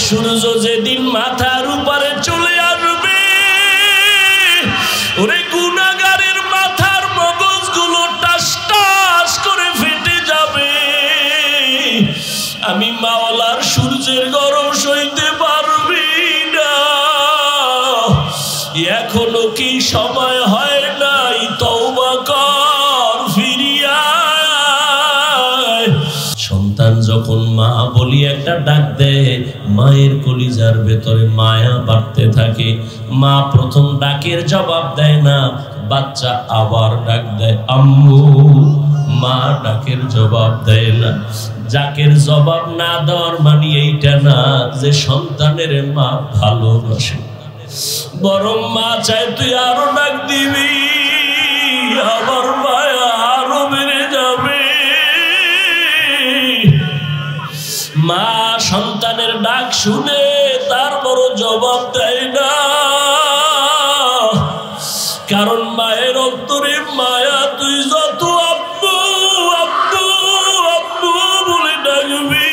সূর্য যেদিন মাথার উপরে চলে আসবে, ওরে গুনাহগারের মাথার মগজগুলো টাস টাস করে ফেটে যাবে। আমি মাওলার সূর্যের গরম সইতে পারবি না। এখনো কি সময় হয় নাই? তওবা কর, ফিরিয়া আয়। সন্তান যখন মা বলি একটা ডাক দেয়, মায়ের কলিজার ভেতরে মায়া বাড়তে থাকে। মা প্রথম ডাকের জবাব দেয় না, বাচ্চা আবার ডাক দেয় আম্মু। মা ডাকের জবাব দেয় না। ডাকের জবাব না দেওয়ার মানে এইটা না যে সন্তানের মা ভালোবাসে, বরং মা চায় তুই আরো ডাক দিবি, আবার মায়া আরো বেড়ে যাবে। মা সন্তানের ডাক শুনে তারপরও জবাব দেয় না, কারণ মায়ের অন্তরে মায়া। তুই যত আব্বু আব্বু আব্বু বলে ডাকবি,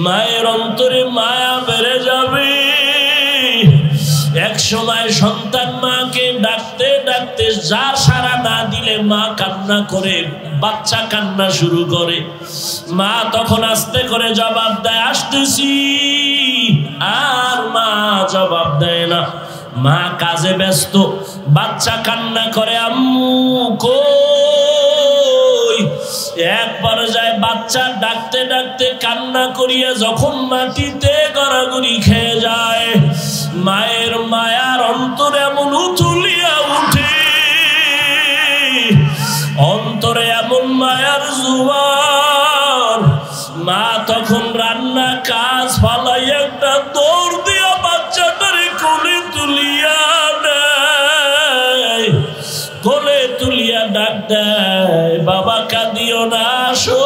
মায়ের অন্তরে মায়া বেড়ে যাবে। এক সময় সন্তান মাকে ডাকতে ডাকতে যার সাড়া না দিলে মা কান্না করে, বাচ্চা কান্না শুরু করে। মা তখন আস্তে করে জবাব দেয় আসতেছি, আর মা জবাব দেয় না। মা কাজে ব্যস্ত, বাচ্চা কান্না করে আম্মু কই। এক পর্যায়ে বাচ্চা ডাকতে ডাকতে কান্না করিয়া যখন মাটিতে গড়াগড়ি খেয়ে যায়, মায়ের মায়ার অন্তরে এমন উথুলিয়া উঠে, অন্তরে এমন মায়ার জোয়ার। মা তখন রান্না কাজ ফালাই একটা দৌড় দিয়া বাচ্চাটারে কোলে তুলিয়া দেয়, কোলে তুলিয়া ডাক দেয় বাবা কাঁদিও না, আসো।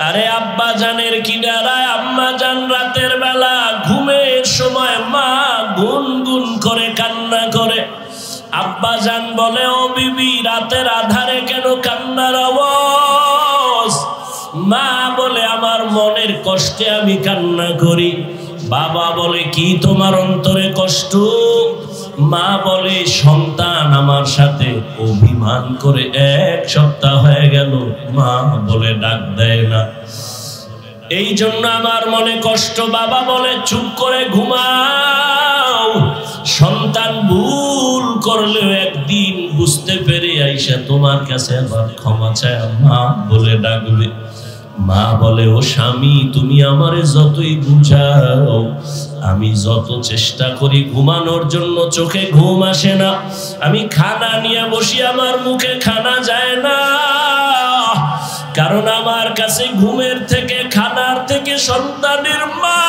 আরে আব্বা জানের কিনারায় আম্মা জান রাতের বেলা ঘুমের সময় মা গুনগুন করে কান্না করে। আব্বা জান বলে ও বিবি রাতের আধারে কেন কান্নার আওয়াজ? মা বলে আমার মনের কষ্টে আমি কান্না করি। বাবা বলে কি তোমার অন্তরে কষ্ট? মা বলে সন্তান আমার সাথে অভিমান করে 1 সপ্তাহ হয়ে গেল, মা বলে ডাক দেয় না, এই জন্য আমার মনে কষ্ট। বাবা বলে চুপ করে ঘুমাও, সন্তান ভুল করলেও একদিন বুঝতে পেরে আইসা তোমার কাছে আবার ক্ষমা চায় মা বলে ডাকবে। মা বলে ও স্বামী তুমি আমারে যতই বুঝাও, আমি যত চেষ্টা করি ঘুমানোর জন্য চোখে ঘুম আসে না। আমি খানা নিয়ে বসি, আমার মুখে খানা যায় না, কারণ আমার কাছে ঘুমের থেকে খানার থেকে সন্তানের মা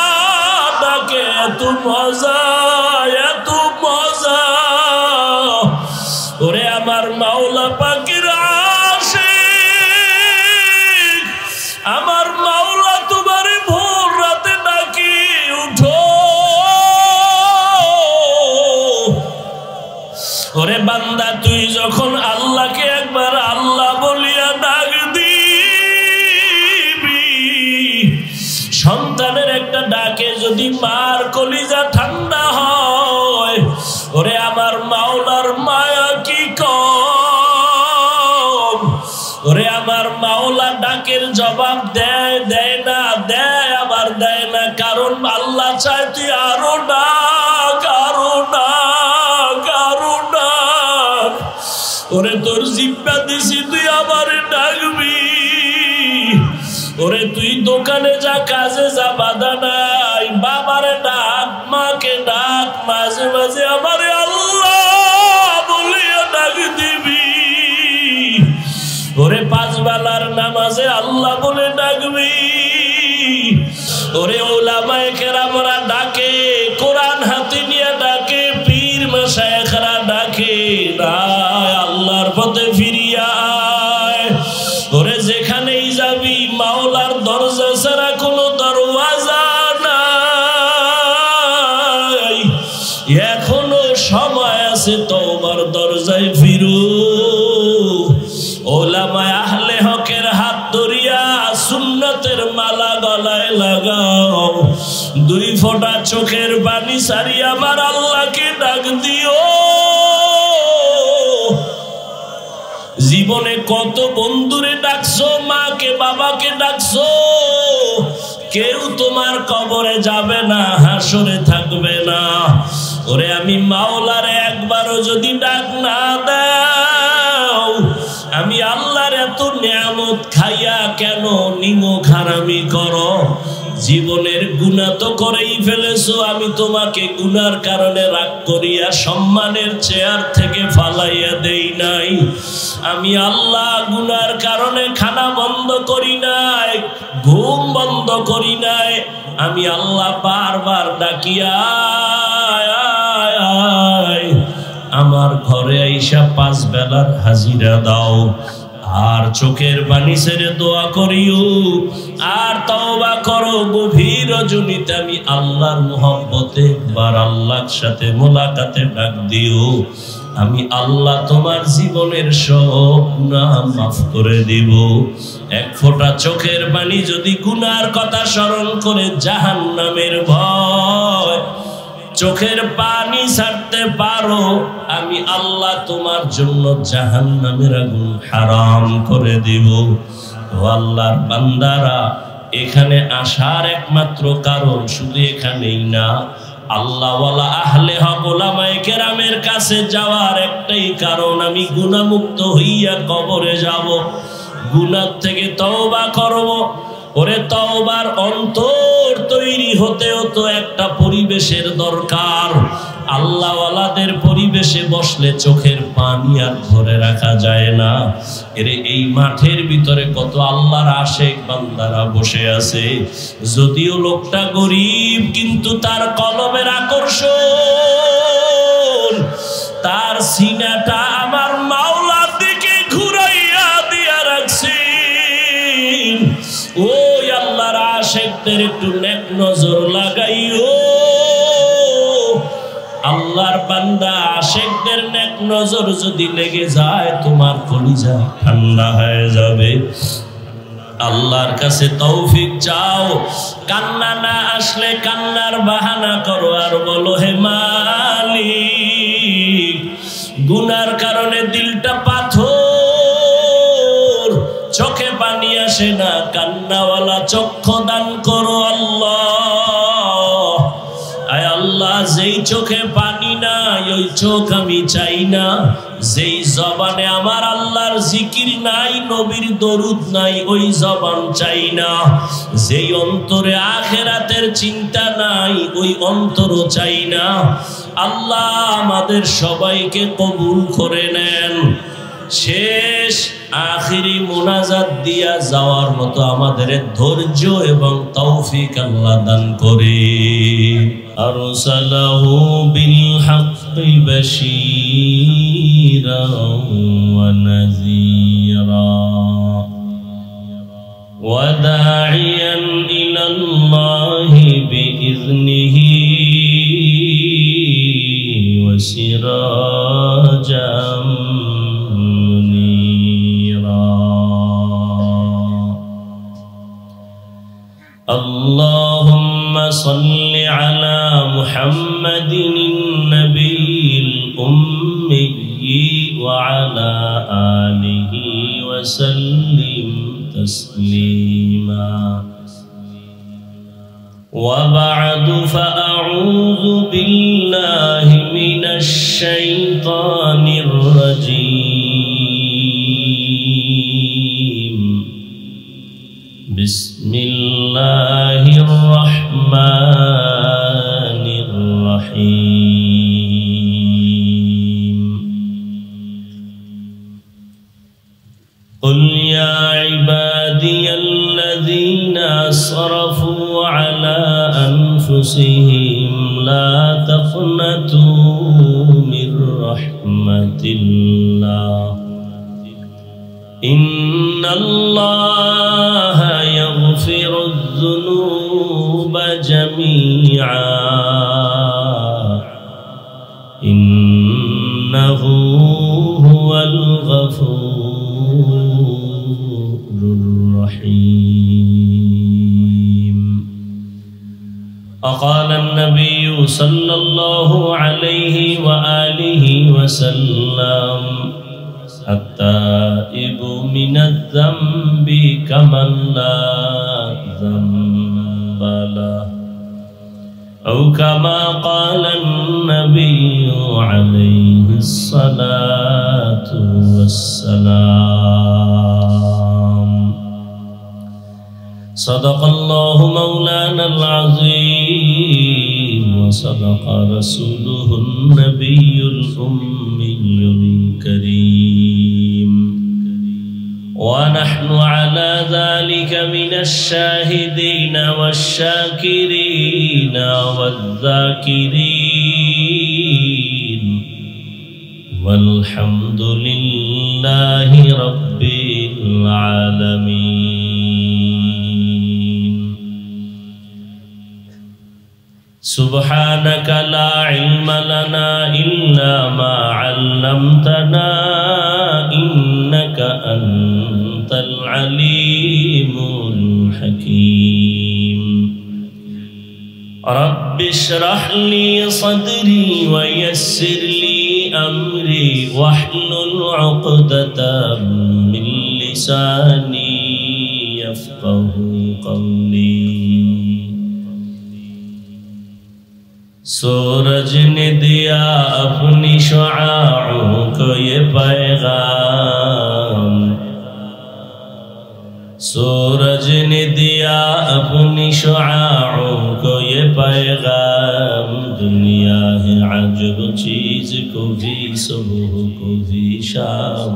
ডাকে এত মজা, এত মজা। ওরে আমার মাওলা পাকের আশিক, আমার মাওলা তোমারে ভোর রাতে ডাকি উঠো। ওরে বান্দা তুই যখন আল্লাহকে একবার আল্লাহ বলিয়া ডাক দিবি, সন্তানের একটা ডাকে যদি মার কলিজা ঠান্ডা হয়, ওরে আমার মাওলার মায়া কি কম। ওরে আমার মাওলা ডাকের জবাব দেয়, দেয় না, দেয় আবার দেয় না, কারণ আল্লাহ চায় তুই আরো ডাক, আরো ডাক, আরো ডাক। ওরে তোর জিব্বা দিছি তুই আবার ডাকবি। ওরে তুই দোকানে যা, কাজে যা, বাধা নাই, বাবারে ডাক, মাকে ডাক, মাঝে মাঝে আমারে আল্লাহ বলিয়া ডাক দিবি। ওরে 5 বেলার নামাজে আল্লাহ বলে ডাকবি। ওরে ওলামায়ে কেরামরা ডাকে, কোরআন হাতে নিয়ে ডাকে, পীর মাশায়েখরা ডাকে, আল্লাহর পথে ফিরিয়া আয়। ওরে যেখানেই যাবি মাওলার দরজা ছাড়া কোনো দরওয়াজা নাই, এখনো সময় আছে তওবার দরজায় ফিরো। ওলামায়ে আহলে হকের হাত জান্নাতের মালা গলায় লাগাও। 2 ফোঁটা চোখের পানি সারি আমার আল্লাহকে ডাক দিও। জীবনে কত বন্ধুরে ডাকছো, মাকে বাবাকে ডাকছো, কেউ তোমার কবরে যাবে না, হাসরে থাকবে না। ওরে আমি মাওলারে একবারও যদি ডাক না দাও, আমি আল্লাহর এত নিয়ামত খাইয়া কেন নিমক হারামি করো? জীবনের গুনাহ তো করেই ফেলেছো, আমি তোমাকে গুনার কারণে রাগ করিয়া সম্মানের চেয়ার থেকে ফালাইয়া দেই নাই। আমি আল্লাহ গুনার কারণে খানা বন্ধ করি নাই, ঘুম বন্ধ করি নাই। আমি আল্লাহ বারবার ডাকিয়া আমার ঘরে আইসা 5 বেলার হাজিরা দাও। আর চোখের পানি ছেড়ে দোয়া করিও, আর তওবা করো। গভীর রজনীতে আমি আল্লাহর মোহব্বতে একবার আল্লাহর সাথে মোলাকাতে ডাক দিও। আমি আল্লাহ তোমার জীবনের সব গুনাহ মাফ করে দিব। 1 ফোঁটা চোখের পানি যদি গুনার কথা স্মরণ করে জাহান্নামের ভয় চোখের পানি ছাড়তে পারো, আমি আল্লাহ তোমার জন্য জাহান্নামের আগুন হারাম করে দিব। ও আল্লাহর বান্দারা, এখানে আসার একমাত্র কারণ শুধু এখানেই না, আল্লাহ ওয়ালা আহলে হক ওলামায়ে কেরামের কাছে যাওয়ার একটাই কারণ, আমি গুনাহমুক্ত হইয়া কবরে যাব, গুনাহ থেকে তওবা করব। ওরে তওবার অন্তর তৈরি হতেও তো একটা পরিবেশের দরকার। আল্লাহ ওয়ালাদের পরিবেশে বসলে চোখের পানি আর ধরে রাখা যায় না। এরে এই মাঠের ভিতরে কত আল্লাহর আশেক বান্দারা বসে আছে। যদিও লোকটা গরিব, কিন্তু তার কলবের আকর্ষণ, তার সিনাটা আমার মাওলার দিকে ঘুরাইয়া দিয়া রাখছে। ওই আল্লাহর আশেকদের একটু নেক নজর লাগাইও। আল্লাহর বান্দা আশেকদের নেক নজর যদি লেগে যায়, তোমার কলিজা ঠান্ডা হয়ে যাবে। আল্লাহর কাছে তৌফিক চাও। কান্না না আসলে কান্নার বাহানা করো আর বলো, হে মালিক, গুনার কারণে দিলটা পাথর, চোখে পানি আসে না, কান্নাওয়ালা চক্ষু দান করো আল্লাহ। আয় আল্লাহ, যেই চোখে পানি নাই ওই চোখ আমি চাই না। যেই জবানে আমার আল্লাহর জিকির নাই, নবীর দরুদ নাই, ওই জবান চাই না। যেই অন্তরে আখিরাতের চিন্তা নাই, ওই অন্তরও চাই না। আল্লাহ আমাদের সবাইকে কবুল করে নেন। শেষ আখিরি মুনাজাত দিয়া যাওয়ার মতো আমাদের ধৈর্য এবং তৌফিক আল্লাহ দান করে। আরসালাহু বিল হাক্কি বাশীরান ওয়া নাযীরা ওয়া দাঈয়ান ইলাল্লাহি বিইذনিহি ওয়া সিরাজাম اللهم صل على محمد النبي الأمي وعلى آله وسلم تسليما وبعد فأعوذ بالله من الشيطان الرجيم بسم الله الرحمن الرحيم قل يا عبادي الذين أسرفوا على أنفسهم لا تقنطوا من رحمة الله إن الله يغفر الذنوب جميعا إنه هو الغفور الرحيم وقال النبي صلى الله عليه وآله وسلم التائب من الذنب كمن لا ذنب له أو كما قال النبي عليه الصلاة والسلام. صدق الله مولانا العظيم وصدق رسوله النبي الأمي الكريم، ونحن على ذلك من الشاهدين والشاكرين والذاكرين، والحمد لله رب العالمين. سبحانك لا علم لنا إلا ما علمتنا إنك أنت العليم الحكيم. رب اشرح لي صدري ويسر لي أمري واحلل عقدة من لساني يفقه قولي. سورج نے دیا اپنی شعاعوں کو یہ پیغام، سورج نے دیا اپنی شعاعوں کو یہ پیغام، دنیا ہے عجب چیز کو بھی صبح کو بھی شام،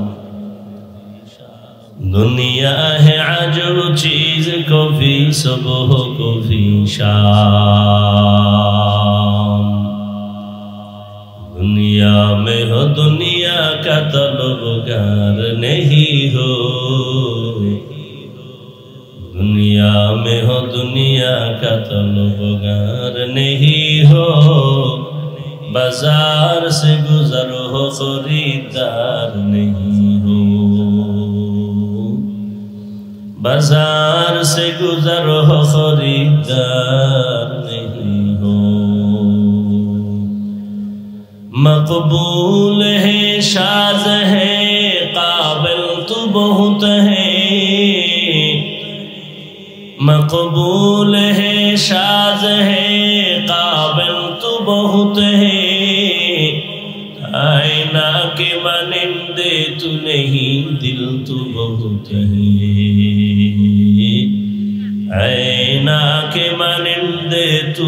دنیا ہے عجب چیز کو بھی صبح کو بھی شام. دنیا میں ہو دنیا کا طلبگار نہیں ہو، دنیا میں ہو دنیا کا طلبگار نہیں ہو، بازار سے گزر ہو خریدار نہیں ہو، بازار سے گزر ہو خریدار نہیں ہو. مقبول ہے شاذ ہے قابل تو بہت ہے، مقبول ہے شاذ ہے قابل تو بہت ہے، آئینہ کے مانندے تو نہیں دل تو بہت ہے، آئینہ کے مانندے تو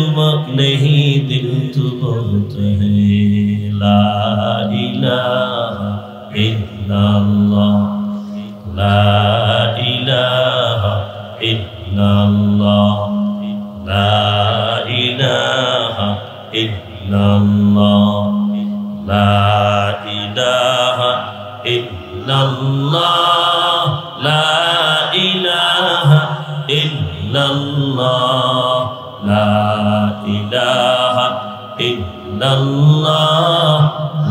نہیں دل تو بہت ہے. لا الہ الا اللہ، لا الہ الا اللہ، لا الہ الا اللہ، لا الہ الا اللہ، لا الہ الا اللہ، لا الہ الا اللہ،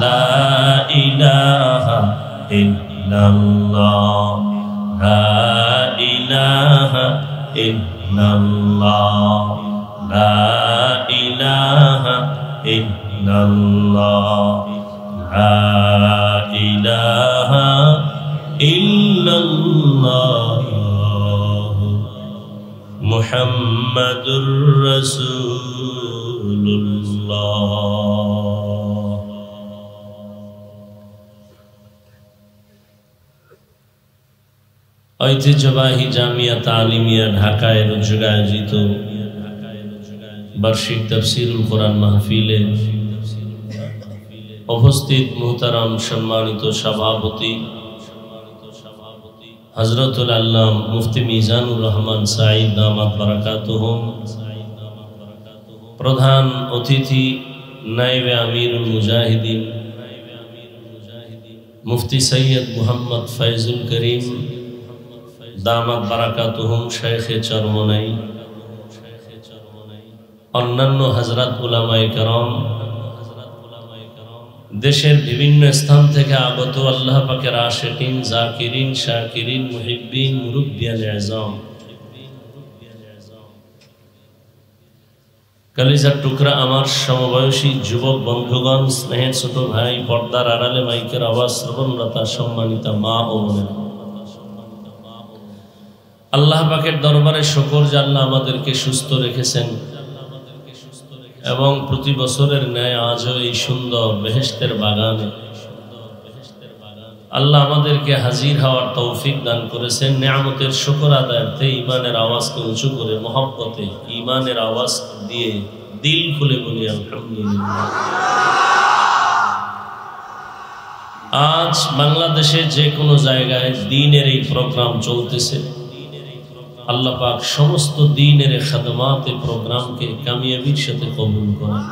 لا الہ الا اللہ، لا الہ الا اللہ، لا الہ الا اللہ، لا الہ الا اللہ، محمد رسول اللہ. ঐতিহ্যবাহী জামিয়া তালিমিয়া ঢাকায় রোজগার আয়োজিত বার্ষিক তাফসীরুল কোরআন মাহফিলে উপস্থিত মুহতারাম সম্মানিত সভাপতি হযরতুল আল্লাম মুফতি মিজানুর রহমান সাঈদ দামাত বারাকাতুহুম, প্রধান অতিথি নায়েবে আমিরুল মুজাহিদিন মুফতি সৈয়দ মুহাম্মদ ফয়জুল করিম দামাত বারাকাতুহুম শেখে চরমনাই, অন্যান্য হযরত উলামায়ে কেরাম, দেশের বিভিন্ন স্থান থেকে আগত আল্লাহ পাকের আশিকিন, জাকিরিন, শাকিরিন, মুহিব্বিন, মুরব্বিয়ান আযম, কলিজার টুকরা আমার সমবয়সী যুবক বন্ধুগণ, স্নেহের ছোট ভাই, পর্দার আড়ালে মাইকের আওয়াজ শ্রবণরতা সম্মানিতা মা ও বোনেরা, আল্লাহ পাকের দরবারে শুকর যে আল্লাহ আমাদেরকে সুস্থ রেখেছেন এবং প্রতি বছরের ন্যায় আজও এই সুন্দর বেহেশতের বাগানে আল্লাহ আমাদেরকে হাজির হওয়ার তৌফিক দান করেছেন। নেয়ামতের শুকর আদায়ার্থে ঈমানের আওয়াজকে উঁচু করে মহব্বতে ঈমানের আওয়াজ দিয়ে দিল খুলে বলি আলহামদুলিল্লাহ। আজ বাংলাদেশে যে কোনো জায়গায় দ্বীনের এই প্রোগ্রাম চলতেছে। আল্লাহ পাক সমস্ত দ্বীনের খাদমাতে প্রোগ্রামকে কামিয়াবির সাথে কবুল করেন।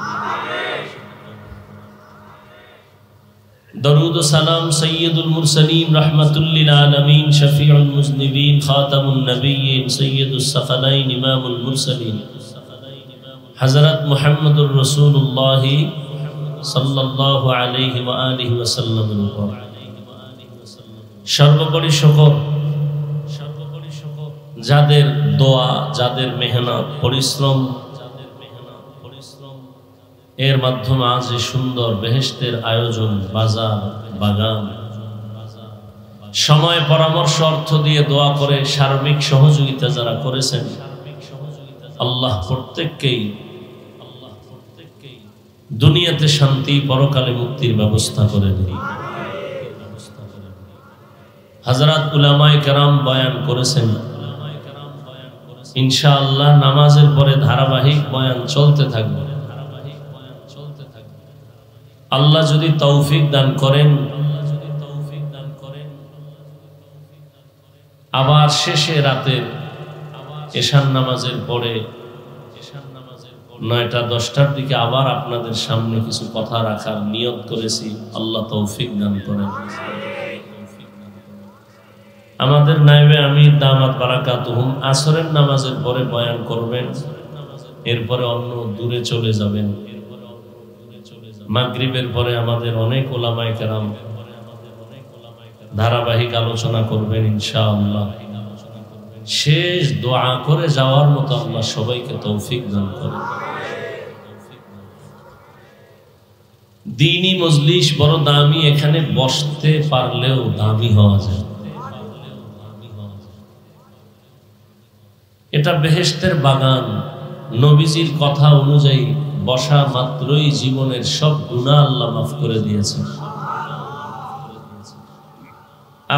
দরুদ ও সালাম সৈয়দুল মুরসালিন রাহমাতুল লিল আলামিন শফিউল মুজনিবিন খাতামুন নবিয়্যিন সৈয়দুস সাকালাইন ইমামুল মুরসালিন হযরত মুহাম্মদুর রাসূলুল্লাহ সাল্লাল্লাহু আলাইহি ওয়া আলিহি ওয়াসাল্লামের উপর সর্বোপরি শুকর, যাদের দোয়া, যাদের মেহনত, পরিশ্রম এর মাধ্যমে আজ সুন্দর বেহেশতের আয়োজন, বাজার, বাগান, সময়, পরামর্শ, অর্থ দিয়ে দোয়া করে সার্বিক সহযোগিতা যারা করেছেন, আল্লাহ প্রত্যেককেই দুনিয়াতে শান্তি, পরকালে মুক্তির ব্যবস্থা করে দিন। হযরত উলামায়ে কেরাম বয়ান করেছেন, ইনশাআল্লাহ নামাজের পরে ধারাবাহিক বয়ান চলতে থাকবে। আল্লাহ যদি তৌফিক দান করেন, আবার শেষে রাতের এশার নামাজের পরে 9টা-10টার দিকে আবার আপনাদের সামনে কিছু কথা রাখার নিয়ত করেছি। আল্লাহ তৌফিক দান করেন। আমাদের নায়েবে আমির দামাত বারাকাতুহুম আসরের নামাজের পরে বয়ান করবেন, এরপরে অন্য দূরে চলে যাবেন। মাগরিবের পরে আমাদের অনেক উলামায়ে কেরাম ধারাবাহিক আলোচনা করবেন ইনশাআল্লাহ। শেষ দোয়া করে যাওয়ার মতো আল্লাহ সবাইকে তৌফিক দান করেন। দ্বীনি মজলিস বড় দামি, এখানে বসতে পারলেও দামি হওয়া যায়। এটা বেহেশতের বাগান। নবীজির কথা অনুযায়ী বসা মাত্রই জীবনের সব গুনাহ আল্লাহ মাফ করে দিয়েছেন।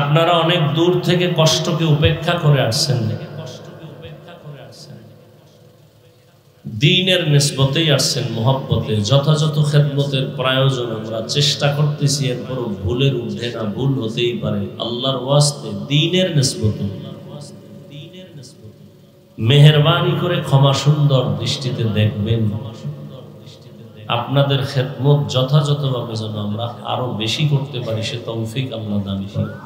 আপনারা অনেক দূর থেকে কষ্টকে উপেক্ষা করে আসছেন, দ্বীনের নিসবতেই আসছেন, মহব্বতে যথাযথ খেদমতের প্রয়োজন আমরা চেষ্টা করতেছি, এরপরও ভুলের ঊর্ধ্বে না, ভুল হতেই পারে। আল্লাহর ওয়াস্তে দ্বীনের নিসবতে মেহেরবানি করে ক্ষমা সুন্দর দৃষ্টিতে দেখবেন। আপনাদের খেদমত যথাযথভাবে যেন আমরা আরো বেশি করতে পারি, সে তৌফিক আল্লাহ দান করেন।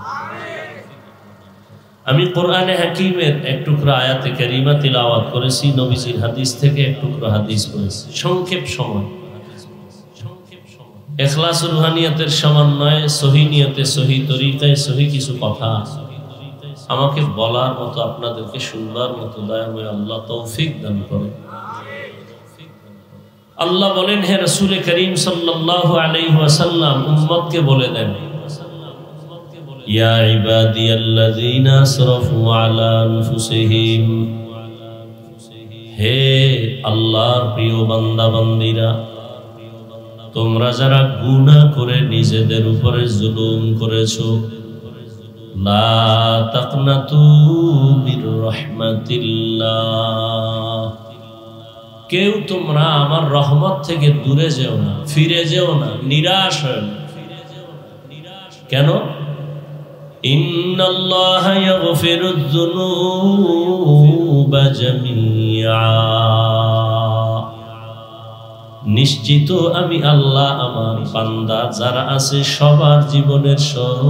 আমি কোরআনে হাকিমের এক টুকরা আয়াতে কারিমা তিলাওয়াত করেছি, নবীজির হাদিস থেকে এক টুকরা হাদিস করেছি। সংক্ষেপ সময়, ইখলাসুর রুহানিয়াতের সমন্বয়ে সহি নিয়তে, সহি তরিকায়, সহি কিছু কথা আমাকে বলার মতো, আপনাদেরকে শুনবার মতো দয়াময় আল্লাহ তৌফিক দান করেন। আল্লাহ বলেন, হে রাসূল করিম সাল্লাল্লাহু আলাইহি ওয়াসাল্লাম উম্মতকে বলে দেন, ইয়া ইবাদিয়াল্লাযীনা আসরাফু আলা আনফুসিহিম, হে আল্লাহর প্রিয় বান্দা বান্দীরা, তোমরা যারা গুনাহ করে নিজেদের উপরে জুলুম করেছো, লা তাকনাতু মির রাহমাতিল্লাহ, কেউ তোমরা আমার রহমত থেকে দূরে যেও না, ফিরে যেও না, নিরাশ হয় না। কেন? ইন্নাল্লাহা ইয়াগফিরুয যুনুবা জামিআ, নিশ্চিত আমি আল্লাহ আমার বান্দা যারা আছে সবার জীবনের সব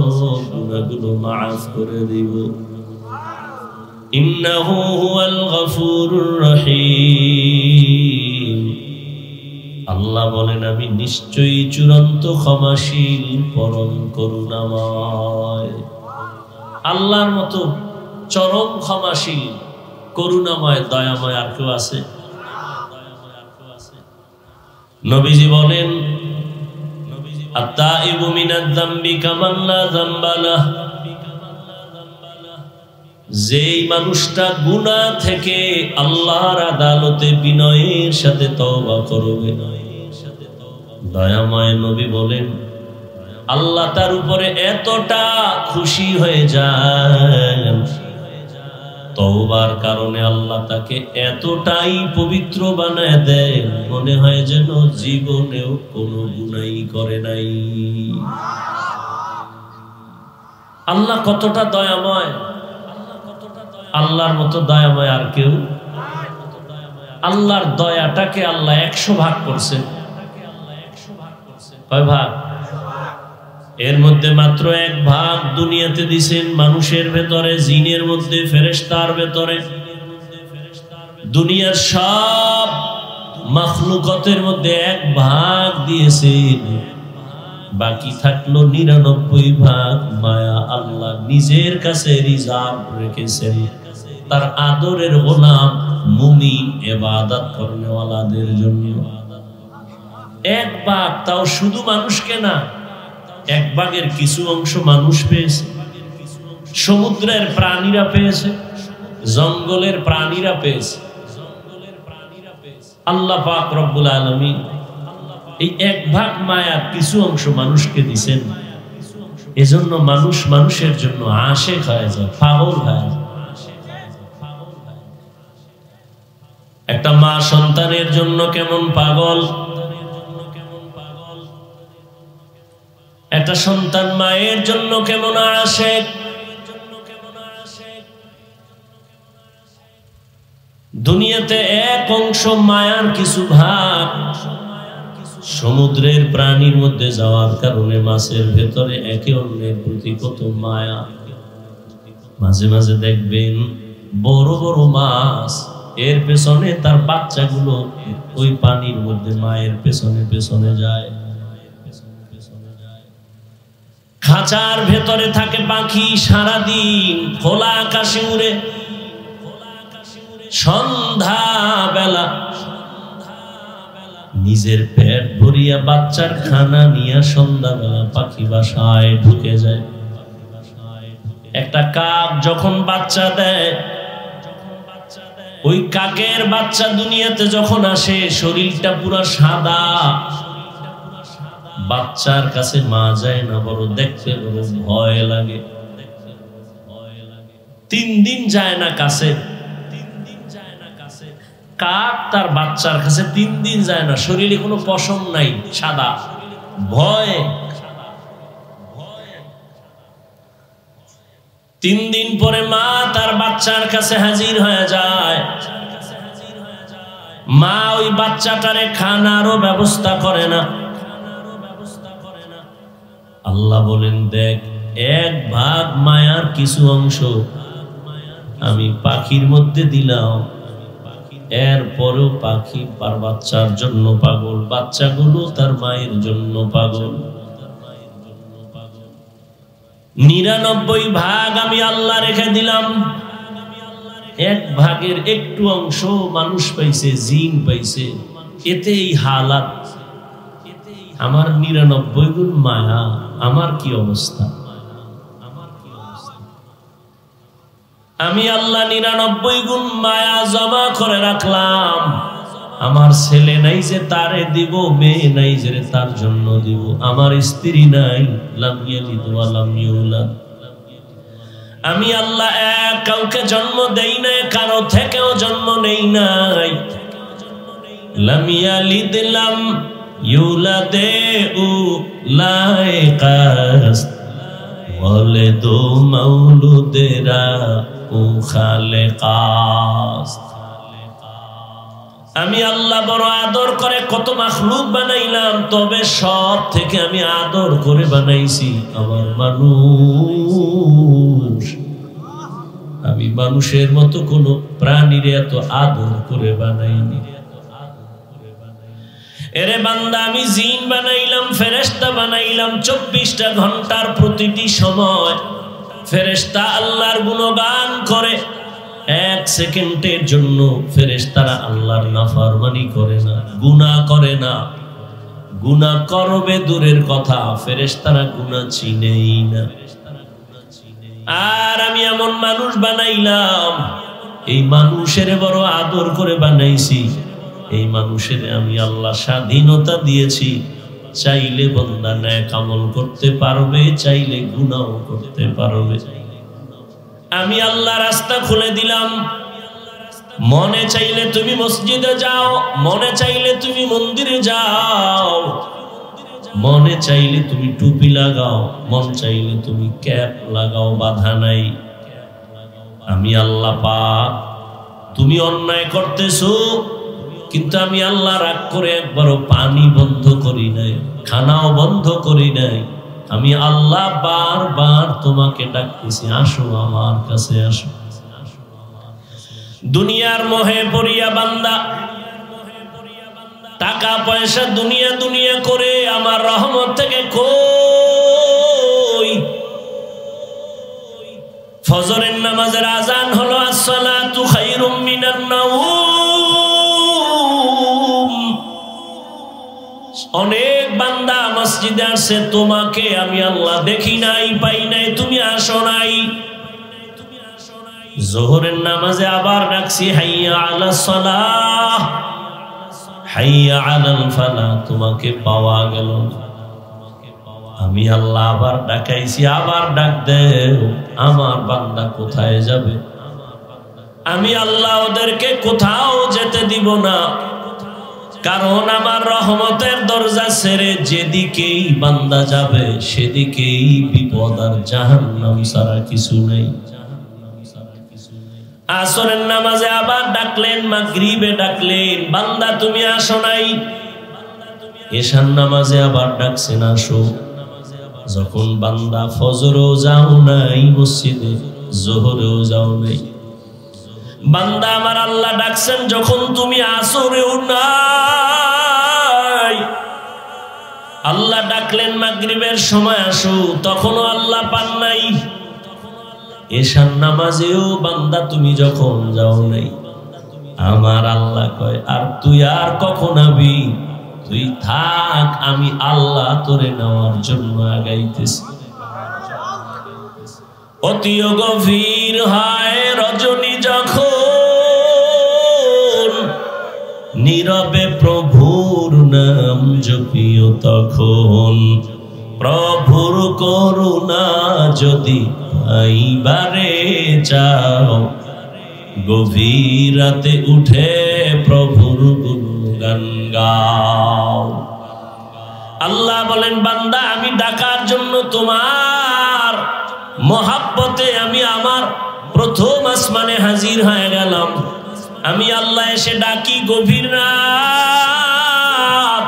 গুনাহগুলো মাফ করে দিব। ইন্নাহু হুয়াল গফুরুর রহিম, আল্লাহ বলেন আমি নিশ্চয়ই চূড়ান্ত ক্ষমাশীল, পরম করুণাময়। আল্লাহর মতো চরম ক্ষমাশীল, করুণাময়, দয়াময় আর কেউ আছে? নবীজি বলেন আত-তাইবু মিনাজ যামবি কামান লা যামবা লাহ, যেই মানুষটা গুনাহ থেকে আল্লাহর আদালতে বিনয়ের সাথে তওবা করবে, দয়াময় নবী বলেন আল্লাহ তার উপরে এতটা খুশি হয়ে যায়, তওবার কারণে আল্লাহ তাকে এতটাই পবিত্র বানায় দেয়, মনে হয় যেন জীবনেও কোনো গুনাহই করে নাই। আল্লাহ কতটা দয়াময়, আল্লাহর মতো দয়াময় আর কেউ। আল্লাহর দয়াটাকে আল্লাহ 100 ভাগ করছেন। কয় ভাগ? এর মধ্যে মাত্র 1 ভাগ দুনিয়াতে দিছেন মানুষের ভেতরে, জিনের মধ্যে, ফেরেশতার ভেতরে। দুনিয়ার সব মাখলুকাতের মধ্যে 1 ভাগ দিয়েছেন, বাকি থাকলো 99 ভাগ মায়া আল্লাহ নিজের কাছে রিজার্ভ রেখেছেন তার আদরের গোলাম মুমিন ইবাদত করনেওয়ালাদের জন্য। 1 ভাগ, তাও শুধু মানুষকে না, 1 ভাগের কিছু অংশ মানুষ পেয়েছে, সমুদ্রের প্রাণীরা পেয়েছে, জঙ্গলের প্রাণীরা পেয়েছে। আল্লাহ পাক রব্বুল আলামিন এই 1 ভাগ মায়ার কিছু অংশ মানুষকে দিছেন। এজন্য মানুষ মানুষের জন্য আশিক হয়ে যায়, পাগল হয়ে যায়। একটা মা সন্তানের জন্য কেমন পাগল, একটা সন্তান মায়ের জন্য কেমন আশিক। দুনিয়াতে 1 অংশ মায়ার কিছু ভাগ সমুদ্রের প্রাণীর মধ্যে যাওয়ার কারণে মাছের ভেতরে একে অন্যের প্রতি কত মায়া। মাঝে মাঝে দেখবেন বড় বড় মাছ, এর পেছনে তার বাচ্চাগুলো ওই পানির মধ্যে মায়ের পেছনে পেছনে যায়। খাঁচার ভেতরে থাকে পাখি, সারাদিন খোলা আকাশে উড়ে, সন্ধ্যা বেলা নিজের পেট ভরিয়া বাচ্চার খানা নিয়ে সন্ধ্যাবেলা পাখি বাসায় ঢুকে যায়। একটা কাক যখন বাচ্চা দেয়, ওই কাকের বাচ্চা দুনিয়াতে যখন আসে শরীরটা পুরো সাদা, বাচ্চার কাছে মা যায় না, বড় দেখতে বড় ভয় লাগে। 3 দিন যায় না কাছে, কাক তার বাচ্চার কাছে 3 দিন যায় না, শরীরে কোনো পশম নাই, সাদা, ভয়। 3 দিন পরে মা তার বাচ্চার কাছে হাজির হয়ে যায়। মা ওই বাচ্চাটারে খানারও ব্যবস্থা করে না। আল্লাহ বলেন, দেখ 1 ভাগ মায়ার কিছু অংশ আমি পাখির মধ্যে দিলাম, এরপরেও পাখি তার বাচ্চার জন্য পাগল, বাচ্চাগুলো তার মায়ের জন্য পাগল। 99 ভাগ আমি আল্লাহ রেখে দিলাম, 1 ভাগের একটু অংশ মানুষ পাইছে, জিন পাইছে, এতে এই হালাত। আমার 99 গুণ মায়া, আমার কি অবস্থা? আমি আল্লাহ 99 গুণ মায়া জমা করে রাখলাম। আমার ছেলে নাই যে তারে দিব, মেয়ে নাই যে তার জন্য দিব, আমার স্ত্রী নাই, লাম ইয়ালিদ ওয়া লাম ইউলাদ। আমি আল্লাহ কাউকে জন্ম দেই নাই, কারো থেকেও জন্ম নেই নাই। লাম ইয়ালিদ লাম ইউলাদে উ লায়কাস বলে দো মাউলুদেরা ও খালেকাস। আমি আল্লাহ বড় আদর করে কত মাখলুক বানাইলাম, তবে সব থেকে আমি আদর করে বানাইছি আমার মানুষ। আমি মানুষের মতো কোনো প্রাণীর এত আদর করে বানাইনি। এরে বান্দা, আমি জিন বানাইলাম, ফেরেশতা বানাইলাম। 24টা ঘন্টার প্রতিটি সময় ফেরেশতা আল্লাহর গুণগান করে। 1 সেকেন্ডের জন্য ফেরেশতারা আল্লাহর নাফরমানি করে না, গুনাহ করে না। গুনাহ করবে দূরের কথা, ফেরেশতারা গুনাহ চিনেই না। আর আমি এমন মানুষ বানাইলাম, এই মানুষের বড় আদর করে বানাইছি। এই মানুষের আমি আল্লাহ স্বাধীনতা দিয়েছি, চাইলে বান্দা নেক আমল করতে পারবে, চাইলে গুনাহ করতে পারবে। আমি আল্লাহ রাস্তা খুলে দিলাম। মনে চাইলে তুমি মসজিদে যাও, মনে চাইলে তুমি মন্দিরে যাও, মনে চাইলে তুমি টুপি লাগাও, মন চাইলে তুমি ক্যাপ লাগাও, বাধা নাই। আমি আল্লাহ পাক, তুমি অন্যায় করতেছো, কিন্তু আমি আল্লাহ রাগ করে একবারও পানি বন্ধ করি নাই, খানাও বন্ধ করি নাই। আমি আল্লাহ বারবার তোমাকে ডাকতেছি, আসো আমার কাছে আসো। দুনিয়ার মোহে পড়িয়া বান্দা টাকা পয়সা দুনিয়া দুনিয়া করে আমার রহমত থেকে কই। ফজরের নামাজের আজান হলো, আসসালাতু খায়রুম মিনান নাওম। অনেক বান্দা মসজিদে আসে, তোমাকে আমি আল্লাহ দেখি নাই, পাই নাই, তুমি আসো নাই। যোহরের নামাজে আবার ডাকছি, হাইয়া আলাস সালাহ, হাইয়া আলাল ফালাহ, তোমাকে পাওয়া গেল না। আমি আল্লাহ আবার ডাকাইছি, আবার ডাক দেও, আমার বান্দা কোথায় যাবে? আমি আল্লাহ ওদেরকে কোথাও যেতে দিব না, কারণ আমার রহমতের দরজা ছেড়ে যেদিকেই বান্দা যাবে সেদিকেই বিপদ আর জাহান্নাম ছাড়া কিছু নেই। আসরের নামাজে আবার ডাকলেন, মাগরিবে ডাকলেন, বান্দা তুমি আসো নাই। এশার নামাজে আবার ডাকছেন, আসো। যখন বান্দা ফজরেও যাও নাই মসজিদে, যোহরেও যাও নাই, বান্দা আমার আল্লাহ ডাকছেন যখন তুমি আসরেও নাই। আল্লাহ ডাকলেন মাগরিবের সময় আসো, তখনও আল্লাহ পান নাই। এশার নামাজেও বান্দা তুমি যখন যাও নাই, আমার আল্লাহ কয় আর তুই আর কখন আবি? তুই থাক, আমি আল্লাহ তোরে নেওয়ার জন্য আগাইতেছি। অতি গভীর হয় রজনী যখন, নীরবে প্রভুর নাম জপিও তখন। প্রভুর করুণা যদি পাইবারে চাও, গভীর রাতে উঠে প্রভুর গুণগান গাও। আল্লাহ বলেন, বান্দা আমি ডাকার জন্য তোমার মহাব্বতে আমি আমার প্রথম আসমানে হাজির হয়ে গেলাম। আমি আল্লাহ এসে ডাকি গভীর রাত,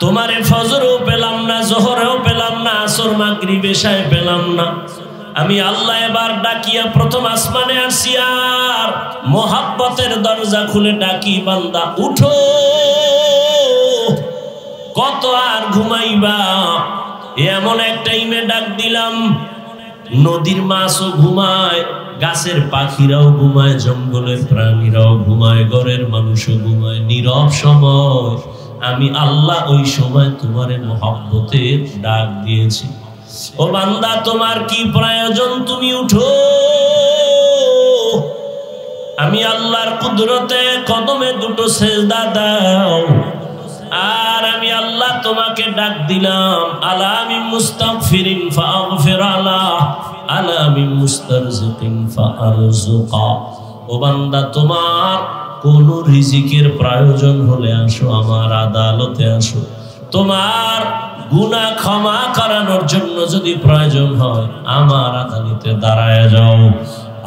তোমারে ফজরও পেলাম না, যোহরেও পেলাম না, আসর মাগরিব এশায় পেলাম না। আমি আল্লাহ এবার ডাকিয়া প্রথম আসমানে আসি, আর মোহাব্বতের দরজা খুলে ডাকি, বান্দা উঠো, কত আর ঘুমাইবা? এমন এক টাইমে ডাক দিলাম, নদীর মাছও ঘুমায়, গাছের পাখিরাও ঘুমায়, জঙ্গলের প্রাণীরাও ঘুমায়, ঘরের মানুষও ঘুমায়। নীরব সময় আমি আল্লাহ ওই সময় তোমারে মোহাব্বতের ডাক দিয়েছি। ও বান্দা, তোমার কি প্রয়োজন? তুমি উঠো। আমি আল্লাহর কুদরতে কদমে দুটো সেজদা দাও, আর আমি আল্লাহ তোমাকে ডাক দিলাম, আলামিন মুস্তাগফিরিন ফাগফির আলাহ, আলামিন মুস্তারজিকিন ফারজুকা। ও বান্দা, তোমার কোন রিজিকের প্রয়োজন হলে আসো, আমার আদালতে আসো। তোমার গুনাহ ক্ষমা করানোর জন্য যদি প্রয়োজন হয়, আমার আদালতে দাঁড়ায় যাও।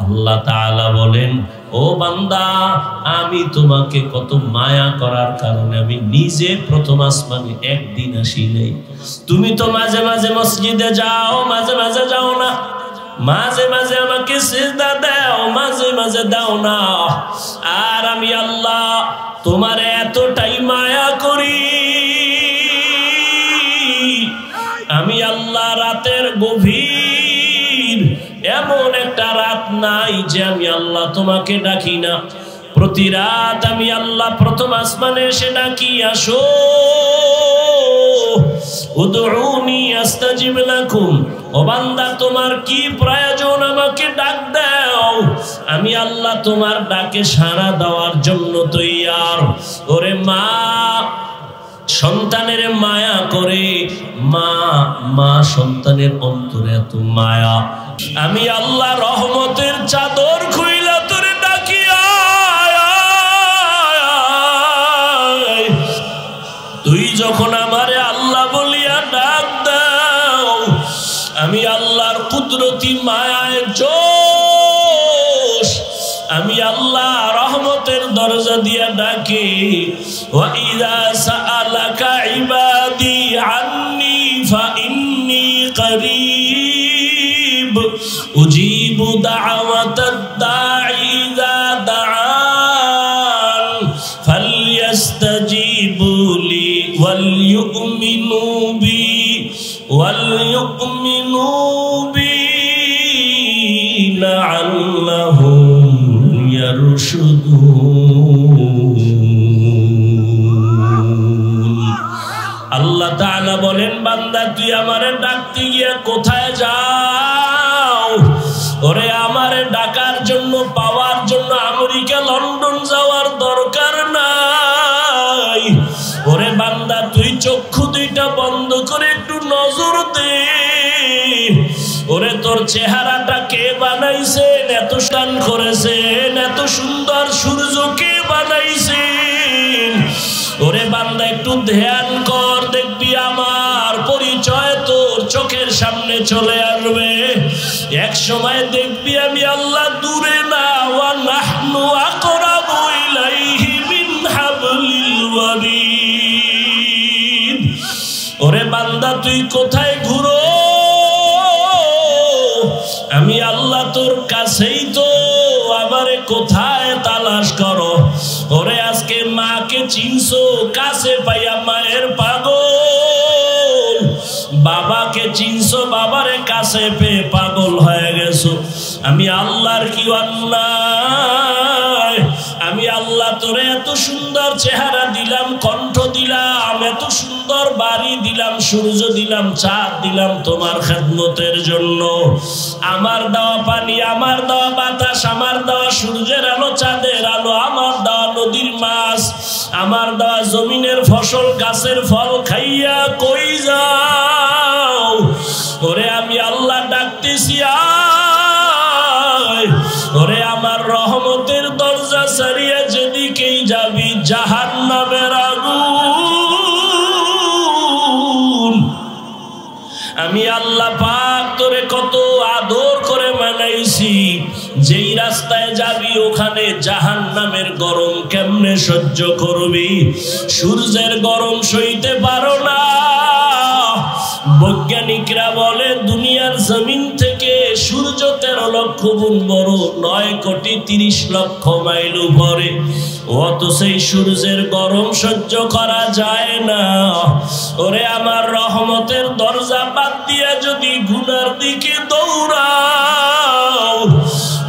আল্লাহ তাআলা বলেন, ও বান্দা, আমি তোমাকে কত মায়া করার কারণে আমি নিজে প্রথম আসমানে একদিন আসি নাই। তুমি তো মাঝে মাঝে মসজিদে যাও, মাঝে মাঝে যাও না, মাঝে মাঝে আমাকে সিজদা দাও, মাঝে মাঝে দাও না। আর আমি আল্লাহ তোমার এতটাই মায়া করি, আমি আল্লাহ রাতের গভীর এমন একটা রাত নাই যে আমি আল্লাহ তোমাকে ডাকি না। প্রতি রাত আমি আল্লাহ প্রথম আসমানে এসে ডাকি, আসো উদউনি আস্তাজিব লাকুম, ও বান্দা তোমার কি প্রয়োজন আমাকে ডাক দাও, আমি আল্লাহ তোমার ডাকে সাড়া দেওয়ার জন্য তৈয়ার। ওরে মা সন্তানের মায়া করে, মা সন্তানের অন্তরে এত মায়া, আমি আল্লাহ রহমতের চাদর খুইলা তোরে ডাকি তুই যখন আমারে আল্লাহ বলিয়া ডাক দাও, আমি আল্লাহর কুদরতি মায়ায় জোশ, আমি আল্লাহ রহমতের দরজা দিয়া ডাকি। ওয়া ইযা সাআলাকা ইবাদি আন্নী ফাইন্নী করিব উজিবু দাওয়াতাদ দাঈ ইযা দাআন ফালইস্তাজিবু লি ওয়াল ইউমিনু বি লাআল্লাহুম ইয়ারশুদুন। আল্লাহ তাআলা বলেন, বান্দা তুই আমারে ডাকতে গিয়ে কোথায় যাও? ওরে আমারে ডাকার জন্য, পাওয়ার জন্য আমেরিকা লন্ডন যাওয়ার দরকার নাই। ওরে বান্দা তুই চক্ষু দুইটা বন্ধ করে একটু নজর দে। ওরে তোর চেহারাটা কে বানাইছেন, এত স্নান করেছেন, এত সুন্দর সূর্য কে বানাইছেন? ওরে বান্দা একটু ধ্যান কর, দেখবি আমার পরিচয় তোর চোখের সামনে চলে আসবে। এক সময় দেখবি আমি আল্লাহ দূরে না, ওয়া নাহনু আকরাবু ইলাইহি মিন হাবলিল ওয়ারিদ। ওরে বান্দা তুই কোথায় ঘুরো, আমি আল্লাহ তোর কাছেই তো, আমারে কোথায় তালাশ করো? ওরে আজকে মাকে চিনছো, কাছে পাইয়া মায়ের পাগল, বাবাকে চিনছো, বাবারে কাছে পেয়ে পাগল হয়ে গেছো। আমি আল্লাহর কি অন্যায়? আমি আল্লাহ তোরে এত সুন্দর চেহারা দিলাম, কণ্ঠ দিলাম, এত সুন্দর বাড়ি দিলাম, সূর্য দিলাম, চাঁদ দিলাম তোমার খেদমতের জন্য। আমার দেওয়া পানি, আমার দেওয়া বাতাস, আমার দেওয়া সূর্যের আলো, চাঁদের আলো, আমার দেওয়া নদীর মাছ, আমার দেওয়া জমিনের ফসল, গাছের ফল খাইয়া কই যাও? ওরে আমি আল্লাহ ডাকতেছি আয়। ওরে আমার রহমতের দরজা ছাড়িয়ে যেদিকেই যাবি জাহান্নামের আগুন। আমি আল্লাহ পাক তোরে কত আদর করে বানাইছি, যেই রাস্তায় যাবি ওখানে জাহান্নামের গরম কেমনে সহ্য করবি? সূর্যের গরম সইতে পারো না। বৈজ্ঞানিকরা বলে দুনিয়ার জমিন থেকে সূর্য 13 লক্ষ গুণ বড়, 9,30,00,000 মাইল উপরে। অত সেই সূর্যের গরম সহ্য করা যায় না। ওরে আমার রহমতের দরজা বাদ দিয়া যদি গুনার দিকে দৌড়াও,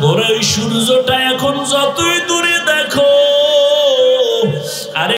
ওরে ওই সূর্যটা